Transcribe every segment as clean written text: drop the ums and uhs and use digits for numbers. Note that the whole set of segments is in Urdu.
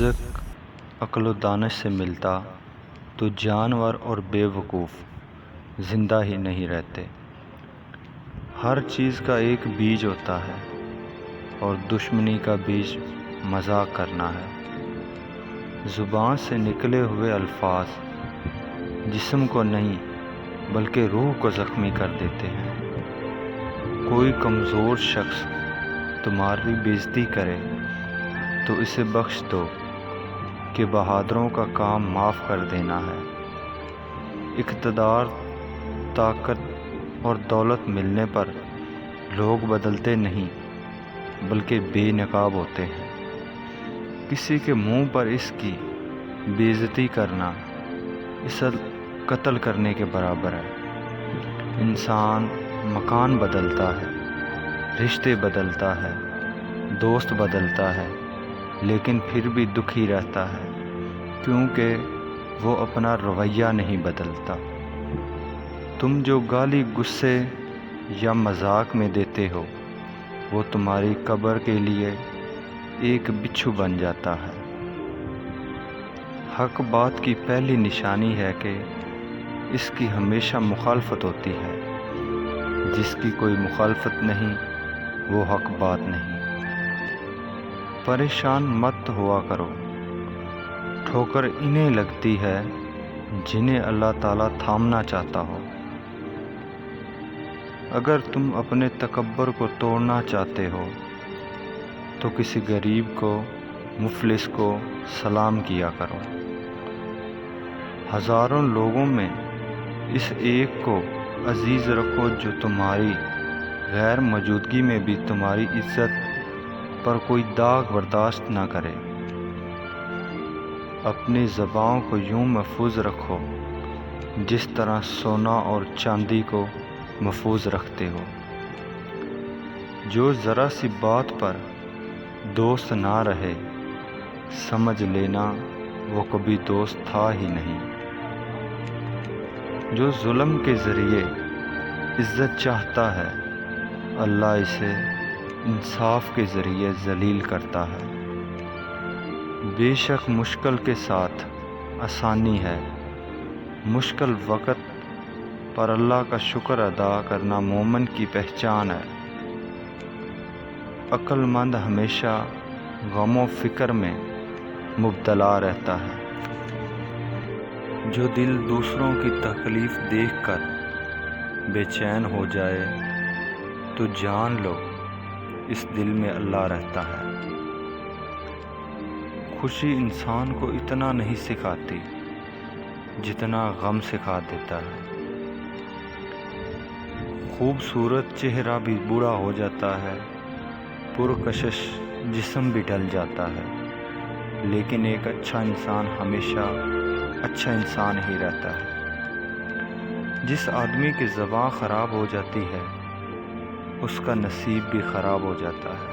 رزق عقل و دانش سے ملتا تو جانور اور بے وقوف زندہ ہی نہیں رہتے۔ ہر چیز کا ایک بیج ہوتا ہے اور دشمنی کا بیج مذاق کرنا ہے۔ زبان سے نکلے ہوئے الفاظ جسم کو نہیں بلکہ روح کو زخمی کر دیتے ہیں۔ کوئی کمزور شخص تمہاری بےعزتی کرے تو اسے بخش دو کہ بہادروں کا کام معاف کر دینا ہے۔ اقتدار، طاقت اور دولت ملنے پر لوگ بدلتے نہیں بلکہ بے نقاب ہوتے ہیں۔ کسی کے منہ پر اس کی بےعزتی کرنا اسے قتل کرنے کے برابر ہے۔ انسان مکان بدلتا ہے، رشتے بدلتا ہے، دوست بدلتا ہے، لیکن پھر بھی دکھی رہتا ہے کیونکہ وہ اپنا رویہ نہیں بدلتا۔ تم جو گالی غصے یا مذاق میں دیتے ہو وہ تمہاری قبر کے لیے ایک بچھو بن جاتا ہے۔ حق بات کی پہلی نشانی ہے کہ اس کی ہمیشہ مخالفت ہوتی ہے۔ جس کی کوئی مخالفت نہیں وہ حق بات نہیں۔ پریشان مت ہوا کرو، ٹھوکر انہیں لگتی ہے جنہیں اللہ تعالیٰ تھامنا چاہتا ہو۔ اگر تم اپنے تکبر کو توڑنا چاہتے ہو تو کسی غریب کو، مفلس کو سلام کیا کرو۔ ہزاروں لوگوں میں اس ایک کو عزیز رکھو جو تمہاری غیر موجودگی میں بھی تمہاری عزت پر کوئی داغ برداشت نہ کرے۔ اپنی زبان کو یوں محفوظ رکھو جس طرح سونا اور چاندی کو محفوظ رکھتے ہو۔ جو ذرا سی بات پر دوست نہ رہے سمجھ لینا وہ کبھی دوست تھا ہی نہیں۔ جو ظلم کے ذریعے عزت چاہتا ہے اللہ اسے انصاف کے ذریعے ذلیل کرتا ہے۔ بے شک مشکل کے ساتھ آسانی ہے۔ مشکل وقت پر اللہ کا شکر ادا کرنا مومن کی پہچان ہے۔ عقل مند ہمیشہ غم و فکر میں مبتلا رہتا ہے۔ جو دل دوسروں کی تکلیف دیکھ کر بے چین ہو جائے تو جان لو اس دل میں اللہ رہتا ہے۔ خوشی انسان کو اتنا نہیں سکھاتی جتنا غم سکھا دیتا ہے۔ خوبصورت چہرہ بھی بوڑھا ہو جاتا ہے، پرکشش جسم بھی ڈل جاتا ہے، لیکن ایک اچھا انسان ہمیشہ اچھا انسان ہی رہتا ہے۔ جس آدمی کی زبان خراب ہو جاتی ہے اس کا نصیب بھی خراب ہو جاتا ہے۔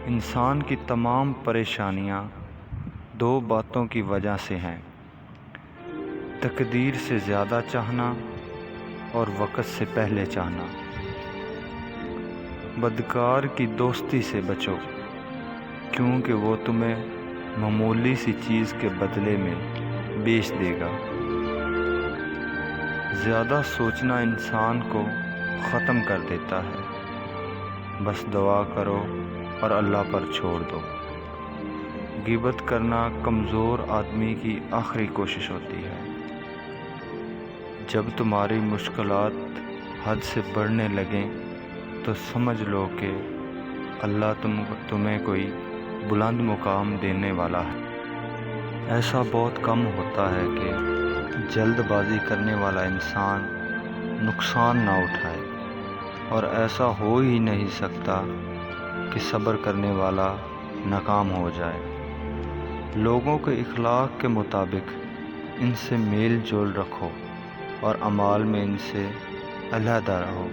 انسان کی تمام پریشانیاں دو باتوں کی وجہ سے ہیں: تقدیر سے زیادہ چاہنا اور وقت سے پہلے چاہنا۔ بدکار کی دوستی سے بچو کیونکہ وہ تمہیں معمولی سی چیز کے بدلے میں بیچ دے گا۔ زیادہ سوچنا انسان کو ختم کر دیتا ہے۔ بس دعا کرو اور اللہ پر چھوڑ دو۔ غیبت کرنا کمزور آدمی کی آخری کوشش ہوتی ہے۔ جب تمہاری مشکلات حد سے بڑھنے لگیں تو سمجھ لو کہ اللہ تمہیں کوئی بلند مقام دینے والا ہے۔ ایسا بہت کم ہوتا ہے کہ جلد بازی کرنے والا انسان نقصان نہ اٹھائے، اور ایسا ہو ہی نہیں سکتا کہ صبر کرنے والا ناکام ہو جائے۔ لوگوں کے اخلاق کے مطابق ان سے میل جول رکھو اور اعمال میں ان سے علیحدہ رہو۔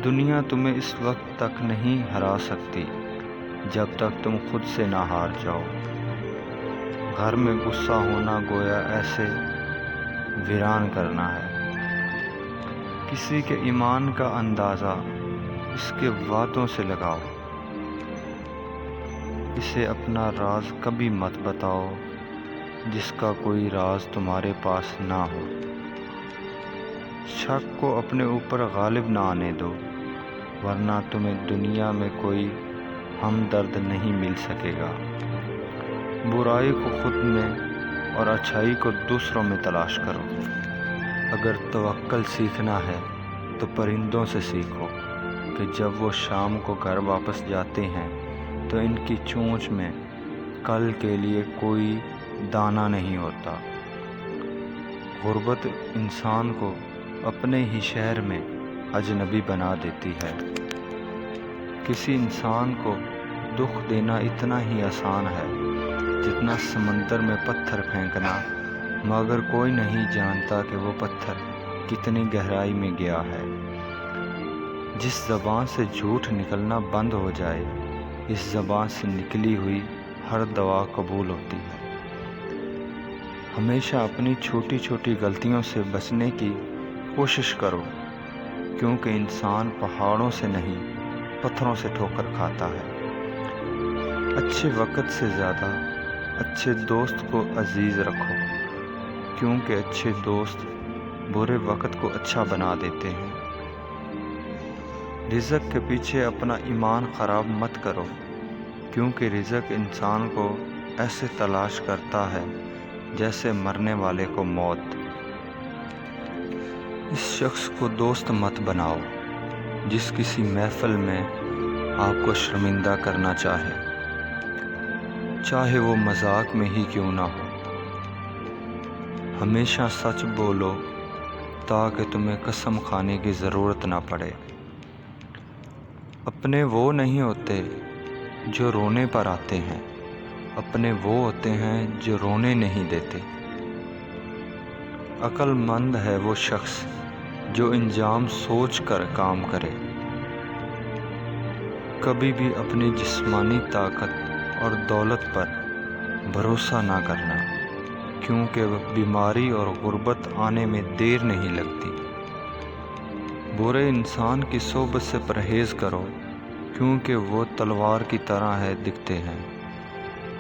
دنیا تمہیں اس وقت تک نہیں ہرا سکتی جب تک تم خود سے نہ ہار جاؤ۔ گھر میں غصہ ہونا گویا ایسے ویران کرنا ہے۔ کسی کے ایمان کا اندازہ اس کے وعدوں سے لگاؤ۔ اسے اپنا راز کبھی مت بتاؤ جس کا کوئی راز تمہارے پاس نہ ہو۔ شک کو اپنے اوپر غالب نہ آنے دو، ورنہ تمہیں دنیا میں کوئی ہمدرد نہیں مل سکے گا۔ برائی کو خود میں اور اچھائی کو دوسروں میں تلاش کرو۔ اگر توکل سیکھنا ہے تو پرندوں سے سیکھو کہ جب وہ شام کو گھر واپس جاتے ہیں تو ان کی چونچ میں کل کے لیے کوئی دانہ نہیں ہوتا۔ غربت انسان کو اپنے ہی شہر میں اجنبی بنا دیتی ہے۔ کسی انسان کو دکھ دینا اتنا ہی آسان ہے جتنا سمندر میں پتھر پھینکنا، مگر کوئی نہیں جانتا کہ وہ پتھر کتنی گہرائی میں گیا ہے۔ جس زبان سے جھوٹ نکلنا بند ہو جائے، اس زبان سے نکلی ہوئی ہر دعا قبول ہوتی ہے۔ ہمیشہ اپنی چھوٹی چھوٹی غلطیوں سے بچنے کی کوشش کرو، کیونکہ انسان پہاڑوں سے نہیں پتھروں سے ٹھوکر کھاتا ہے۔ اچھے وقت سے زیادہ اچھے دوست کو عزیز رکھو، کیونکہ اچھے دوست برے وقت کو اچھا بنا دیتے ہیں۔ رزق کے پیچھے اپنا ایمان خراب مت کرو، کیونکہ رزق انسان کو ایسے تلاش کرتا ہے جیسے مرنے والے کو موت۔ اس شخص کو دوست مت بناؤ جس کسی محفل میں آپ کو شرمندہ کرنا چاہے وہ مذاق میں ہی کیوں نہ ہو۔ ہمیشہ سچ بولو تاکہ تمہیں قسم کھانے کی ضرورت نہ پڑے۔ اپنے وہ نہیں ہوتے جو رونے پر آتے ہیں، اپنے وہ ہوتے ہیں جو رونے نہیں دیتے۔ عقل مند ہے وہ شخص جو انجام سوچ کر کام کرے۔ کبھی بھی اپنی جسمانی طاقت اور دولت پر بھروسہ نہ کرنا، کیونکہ بیماری اور غربت آنے میں دیر نہیں لگتی۔ برے انسان کی صحبت سے پرہیز کرو، کیونکہ وہ تلوار کی طرح ہے دکھتے ہیں،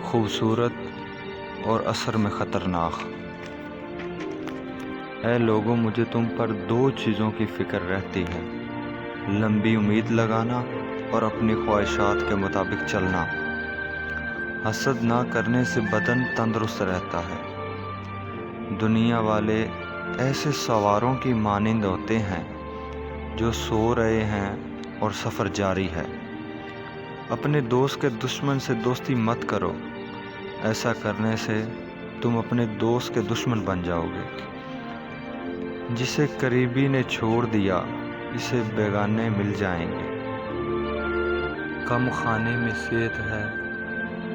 خوبصورت اور اثر میں خطرناک۔ اے لوگوں، مجھے تم پر دو چیزوں کی فکر رہتی ہے: لمبی امید لگانا اور اپنی خواہشات کے مطابق چلنا۔ حسد نہ کرنے سے بدن تندرست رہتا ہے۔ دنیا والے ایسے سواروں کی مانند ہوتے ہیں جو سو رہے ہیں اور سفر جاری ہے۔ اپنے دوست کے دشمن سے دوستی مت کرو، ایسا کرنے سے تم اپنے دوست کے دشمن بن جاؤ گے۔ جسے قریبی نے چھوڑ دیا، اسے بیگانے مل جائیں گے۔ کم کھانے میں صحت ہے،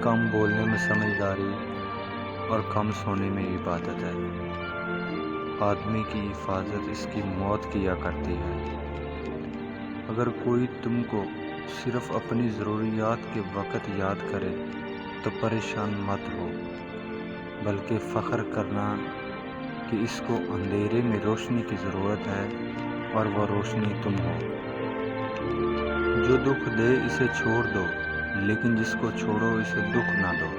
کم بولنے میں سمجھداری اور کم سونے میں عبادت ہے۔ آدمی کی حفاظت اس کی موت کیا کرتی ہے۔ اگر کوئی تم کو صرف اپنی ضروریات کے وقت یاد کرے تو پریشان مت ہو، بلکہ فخر کرنا کہ اس کو اندھیرے میں روشنی کی ضرورت ہے اور وہ روشنی تم ہو۔ جو دکھ دے اسے چھوڑ دو، لیکن جس کو چھوڑو اسے دکھ نہ دو۔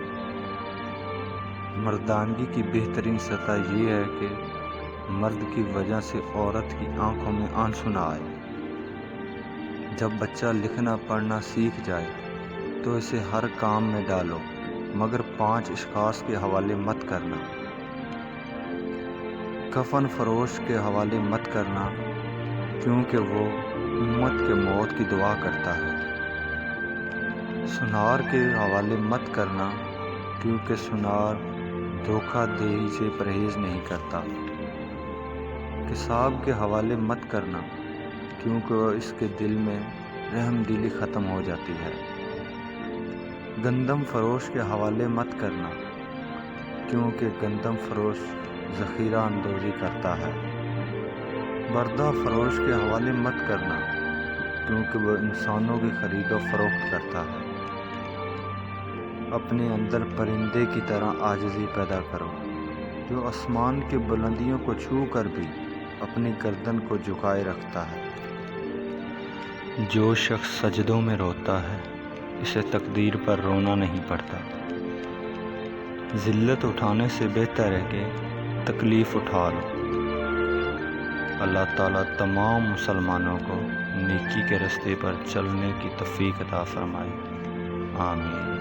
مردانگی کی بہترین سطح یہ ہے کہ مرد کی وجہ سے عورت کی آنکھوں میں آنسو نہ آئے۔ جب بچہ لکھنا پڑھنا سیکھ جائے تو اسے ہر کام میں ڈالو، مگر 5 اشخاص کے حوالے مت کرنا۔ کفن فروش کے حوالے مت کرنا، کیونکہ وہ امت کے موت کی دعا کرتا ہے۔ سنار کے حوالے مت کرنا، کیونکہ سنار دھوکہ دہی سے پرہیز نہیں کرتا۔ قصاب کے حوالے مت کرنا، کیونکہ اس کے دل میں رحم دلی ختم ہو جاتی ہے۔ گندم فروش کے حوالے مت کرنا، کیونکہ گندم فروش ذخیرہ اندوزی کرتا ہے۔ بردہ فروش کے حوالے مت کرنا، کیونکہ وہ انسانوں کی خرید و فروخت کرتا ہے۔ اپنے اندر پرندے کی طرح عاجزی پیدا کرو، جو آسمان کی بلندیوں کو چھو کر بھی اپنی گردن کو جھکائے رکھتا ہے۔ جو شخص سجدوں میں روتا ہے اسے تقدیر پر رونا نہیں پڑتا۔ ذلت اٹھانے سے بہتر ہے کہ تکلیف اٹھا لو۔ اللہ تعالیٰ تمام مسلمانوں کو نیکی کے راستے پر چلنے کی توفیق عطا فرمائے۔ آمین۔